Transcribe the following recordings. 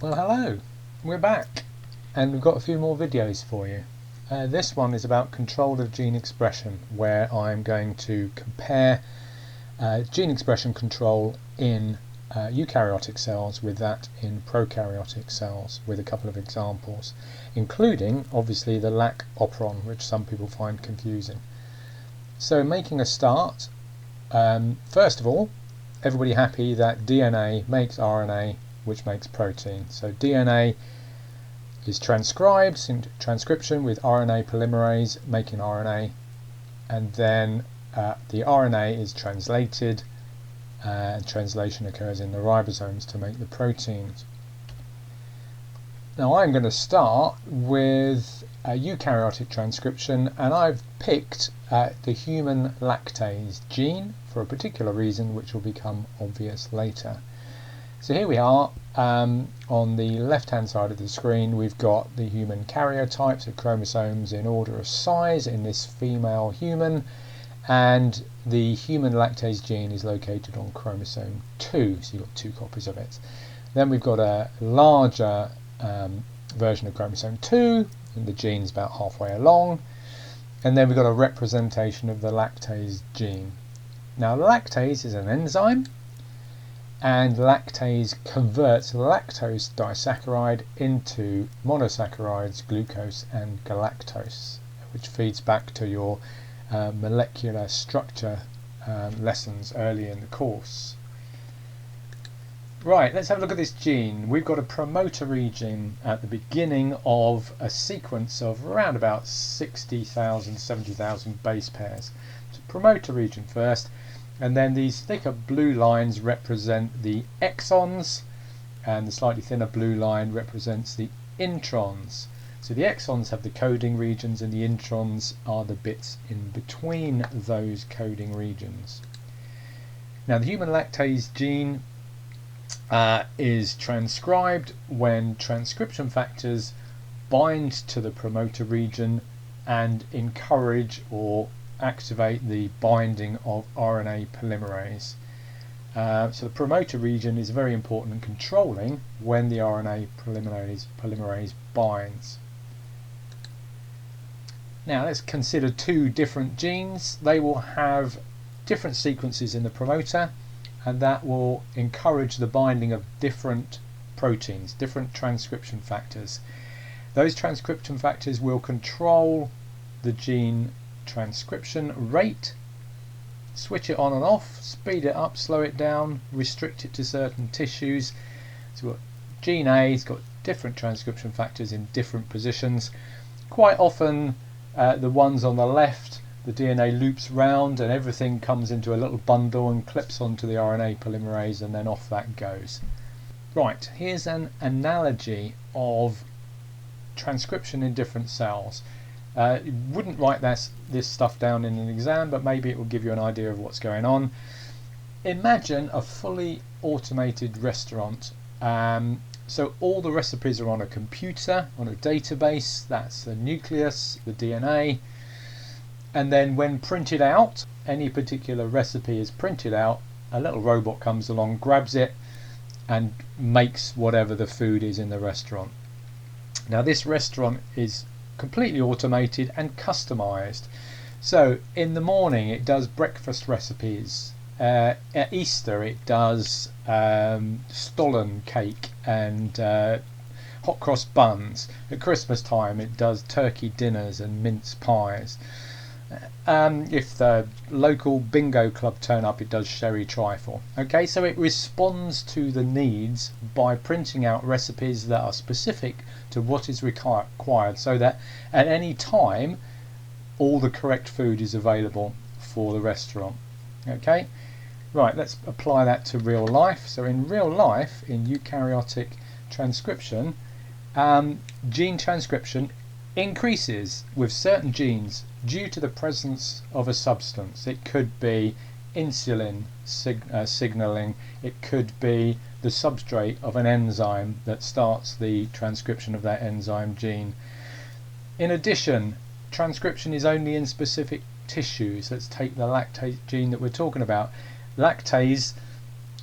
Well, hello, we're back and we've got a few more videos for you. This one is about control of gene expression, where I'm going to compare gene expression control in eukaryotic cells with that in prokaryotic cells, with a couple of examples, including obviously the Lac Operon, which some people find confusing. So making a start, first of all, everybody happy that DNA makes RNA, which makes protein. So DNA is transcribed into transcription with RNA polymerase making RNA, and then the RNA is translated, and translation occurs in the ribosomes to make the proteins. Now I'm going to start with eukaryotic transcription, and I've picked the human lactase gene for a particular reason which will become obvious later. So here we are, on the left hand side of the screen we've got the human karyotypes of chromosomes in order of size in this female human, and the human lactase gene is located on chromosome 2, so you've got 2 copies of it. Then we've got a larger version of chromosome 2, and the gene is about halfway along, and then we've got a representation of the lactase gene. Now lactase is an enzyme, and lactase converts lactose disaccharide into monosaccharides, glucose and galactose, which feeds back to your molecular structure lessons early in the course. Right, let's have a look at this gene. We've got a promoter region at the beginning of a sequence of around about 60,000, 70,000 base pairs. So promoter region first, and then these thicker blue lines represent the exons, and the slightly thinner blue line represents the introns. So the exons have the coding regions, and the introns are the bits in between those coding regions. Now the human lactase gene is transcribed when transcription factors bind to the promoter region and encourage or activate the binding of RNA polymerase. So the promoter region is very important in controlling when the RNA polymerase binds. Now let's consider 2 different genes. They will have different sequences in the promoter, and that will encourage the binding of different proteins, different transcription factors. Those transcription factors will control the gene transcription rate, switch it on and off, speed it up, slow it down, restrict it to certain tissues. So we've got gene A has got different transcription factors in different positions. Quite often the ones on the left, the DNA loops round and everything comes into a little bundle and clips onto the RNA polymerase, and then off that goes. Right, here's an analogy of transcription in different cells. You wouldn't write this stuff down in an exam, but maybe it will give you an idea of what's going on. Imagine a fully automated restaurant. So all the recipes are on a computer, on a database. That's the nucleus, the DNA, and then when printed out, any particular recipe is printed out, a little robot comes along, grabs it and makes whatever the food is in the restaurant. Now this restaurant is completely automated and customized. So in the morning it does breakfast recipes, at Easter it does stollen cake and hot cross buns, at Christmas time it does turkey dinners and mince pies. If the local bingo club turn up, it does sherry trifle. Okay, so it responds to the needs by printing out recipes that are specific to what is required, so that at any time all the correct food is available for the restaurant. Okay, right, let's apply that to real life. So in real life, in eukaryotic transcription, gene transcription increases with certain genes due to the presence of a substance. It could be insulin signaling, it could be the substrate of an enzyme that starts the transcription of that enzyme gene. In addition, transcription is only in specific tissues. Let's take the lactase gene that we're talking about. Lactase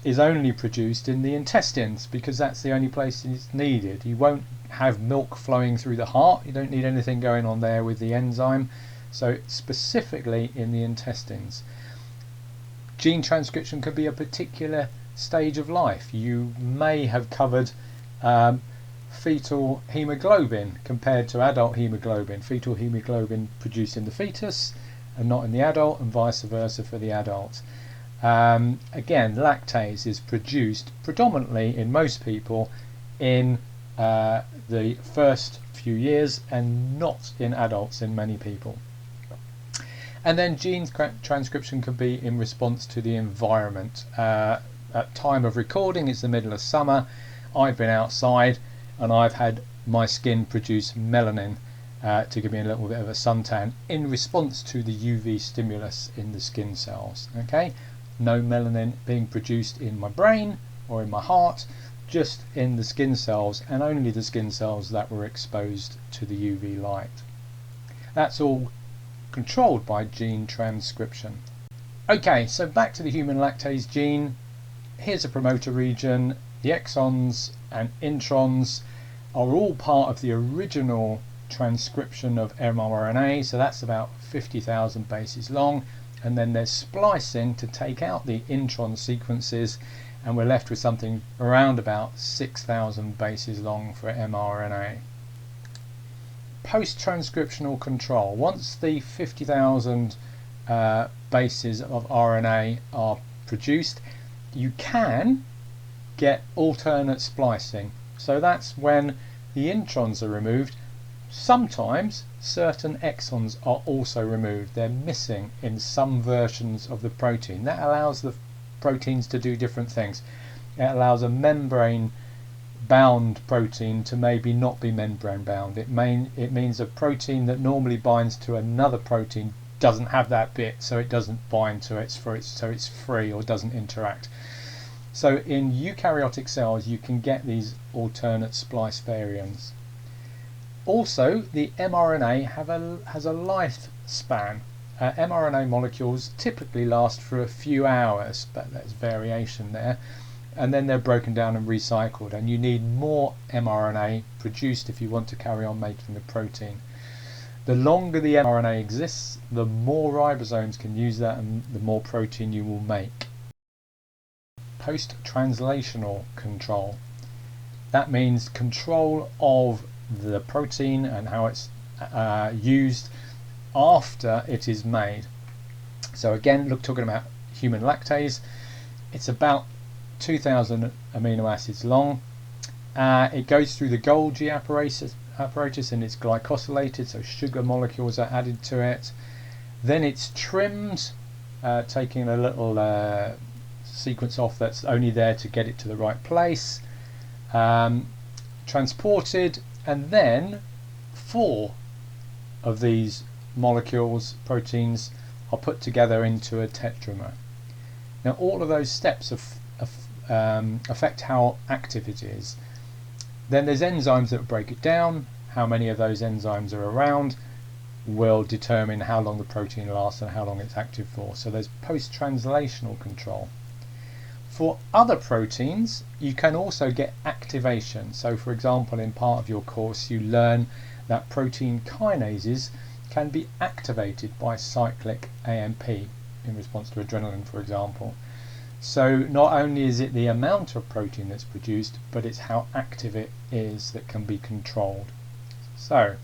is only produced in the intestines because that's the only place it's needed. You won't have milk flowing through the heart. You don't need anything going on there with the enzyme. So specifically in the intestines. Gene transcription could be a particular stage of life. You may have covered fetal hemoglobin compared to adult hemoglobin. Fetal hemoglobin produced in the fetus and not in the adult, and vice versa for the adult. Again, lactase is produced predominantly in most people in the first few years and not in adults in many people. And then gene transcription can be in response to the environment. At time of recording, it's the middle of summer. I've been outside and I've had my skin produce melanin to give me a little bit of a suntan in response to the UV stimulus in the skin cells. Okay, no melanin being produced in my brain or in my heart, just in the skin cells, and only the skin cells that were exposed to the UV light. That's all controlled by gene transcription. Okay, so back to the human lactase gene. Here's a promoter region. The exons and introns are all part of the original transcription of mRNA, so that's about 50,000 bases long, and then there's splicing to take out the intron sequences, and we're left with something around about 6,000 bases long for mRNA. Post-transcriptional control. Once the 50,000 bases of RNA are produced, you can get alternate splicing. So that's when the introns are removed. Sometimes certain exons are also removed. They're missing in some versions of the protein. That allows the proteins to do different things. It allows a membrane bound protein to maybe not be membrane bound. It means a protein that normally binds to another protein doesn't have that bit, so it doesn't bind to it, so it's free or doesn't interact. So in eukaryotic cells you can get these alternate splice variants. Also, the mRNA has a lifespan. mRNA molecules typically last for a few hours, but there's variation there, and then they're broken down and recycled, and you need more mRNA produced if you want to carry on making the protein. The longer the mRNA exists, the more ribosomes can use that and the more protein you will make. Post-translational control. That means control of the protein and how it's used after it is made. So again, talking about human lactase, it's about 2,000 amino acids long. It goes through the Golgi apparatus and it's glycosylated, so sugar molecules are added to it. Then it's trimmed, taking a little sequence off that's only there to get it to the right place, transported, and then 4 of these molecules, proteins, are put together into a tetramer. Now all of those steps affect how active it is. Then there's enzymes that break it down. How many of those enzymes are around will determine how long the protein lasts and how long it's active for. So there's post-translational control. For other proteins, you can also get activation. So for example, in part of your course you learn that protein kinases can be activated by cyclic AMP in response to adrenaline, for example. So not only is it the amount of protein that's produced, but it's how active it is that can be controlled. So,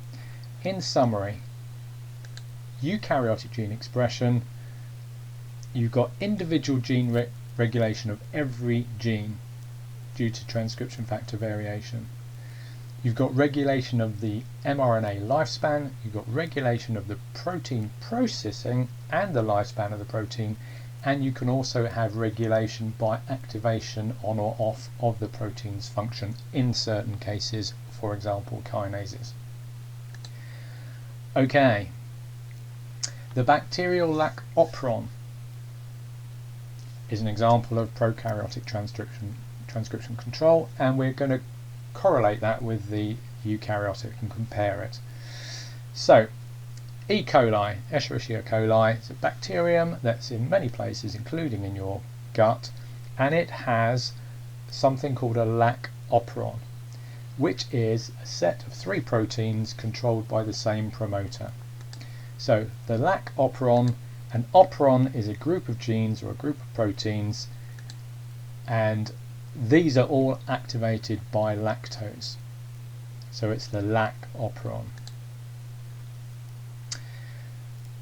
in summary, eukaryotic gene expression, you've got individual gene regulation of every gene due to transcription factor variation. You've got regulation of the mRNA lifespan, you've got regulation of the protein processing and the lifespan of the protein, and you can also have regulation by activation on or off of the protein's function in certain cases, for example kinases. Okay, the bacterial Lac Operon is an example of prokaryotic transcription control, and we're going to correlate that with the eukaryotic and compare it. So, E. coli, Escherichia coli, is a bacterium that's in many places, including in your gut, and it has something called a Lac Operon, which is a set of 3 proteins controlled by the same promoter. So the Lac Operon, an operon is a group of genes or a group of proteins, and these are all activated by lactose. So it's the Lac Operon.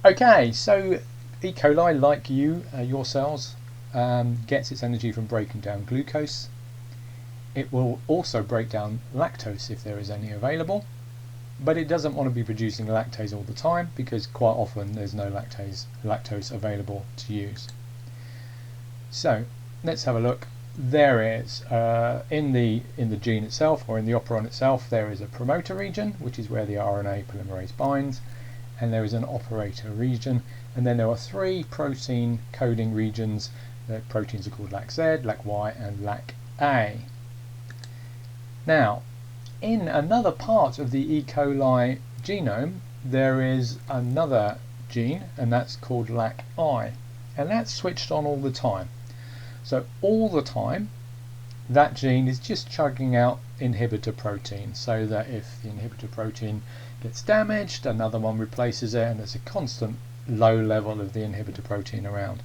Okay, so E. coli, like you, your cells, gets its energy from breaking down glucose. It will also break down lactose if there is any available, but it doesn't want to be producing lactase all the time because quite often there's no lactose available to use. So let's have a look. There is in the gene itself, or in the operon itself, there is a promoter region, which is where the RNA polymerase binds, and there is an operator region, and then there are 3 protein coding regions. The proteins are called Lac Z, Lac Y, and Lac A. Now, in another part of the E. coli genome, there is another gene, and that's called Lac I, and that's switched on all the time. So all the time, that gene is just chugging out inhibitor protein, so that if the inhibitor protein gets damaged, another one replaces it, and there's a constant low level of the inhibitor protein around.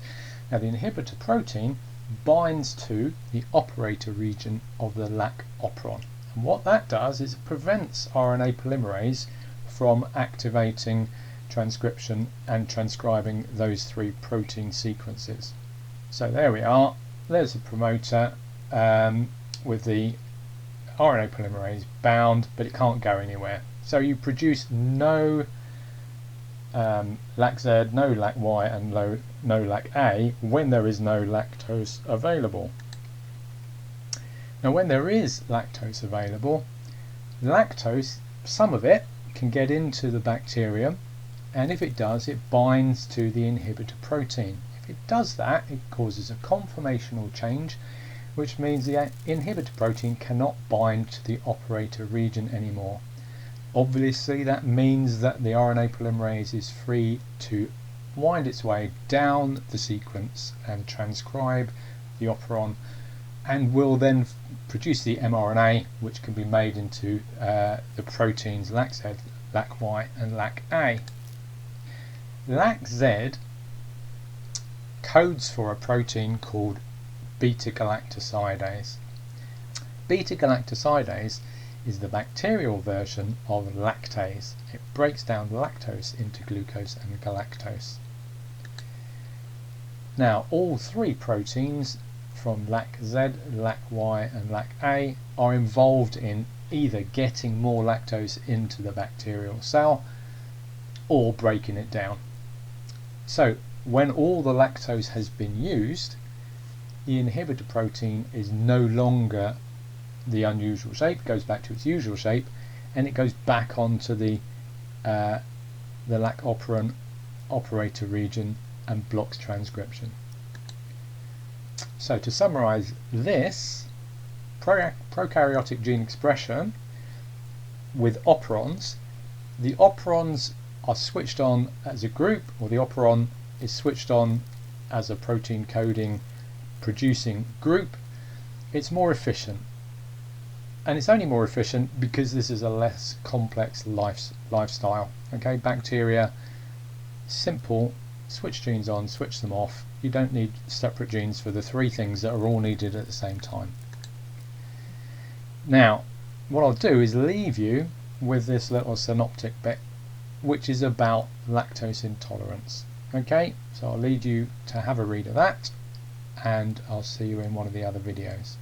Now the inhibitor protein binds to the operator region of the Lac Operon, and what that does is it prevents RNA polymerase from activating transcription and transcribing those 3 protein sequences. So there we are. There's a promoter with the RNA polymerase bound, but it can't go anywhere. So you produce no Lac Z, no Lac Y, and no Lac A when there is no lactose available. Now when there is lactose available, lactose, some of it, can get into the bacterium, and if it does, it binds to the inhibitor protein. If it does that, it causes a conformational change, which means the inhibitor protein cannot bind to the operator region anymore. Obviously that means that the RNA polymerase is free to wind its way down the sequence and transcribe the operon, and will then produce the mRNA, which can be made into the proteins Lac Z, Lac Y, and Lac A. Lac Z codes for a protein called beta-galactosidase. Beta-galactosidase is the bacterial version of lactase. It breaks down lactose into glucose and galactose. Now all 3 proteins from Lac Z, Lac Y, and Lac A are involved in either getting more lactose into the bacterial cell or breaking it down. So when all the lactose has been used, the inhibitor protein is no longer the unusual shape, it goes back to its usual shape, and it goes back onto the Lac Operon operator region and blocks transcription. So to summarize this, prokaryotic gene expression with operons, the operons are switched on as a group, or the operon is switched on as a protein coding producing group. It's more efficient, and it's only more efficient because this is a less complex lifestyle. Okay, bacteria, simple, switch genes on, switch them off. You don't need separate genes for the 3 things that are all needed at the same time. Now what I'll do is leave you with this little synoptic bit, which is about lactose intolerance. Okay, so I'll leave you to have a read of that, and I'll see you in one of the other videos.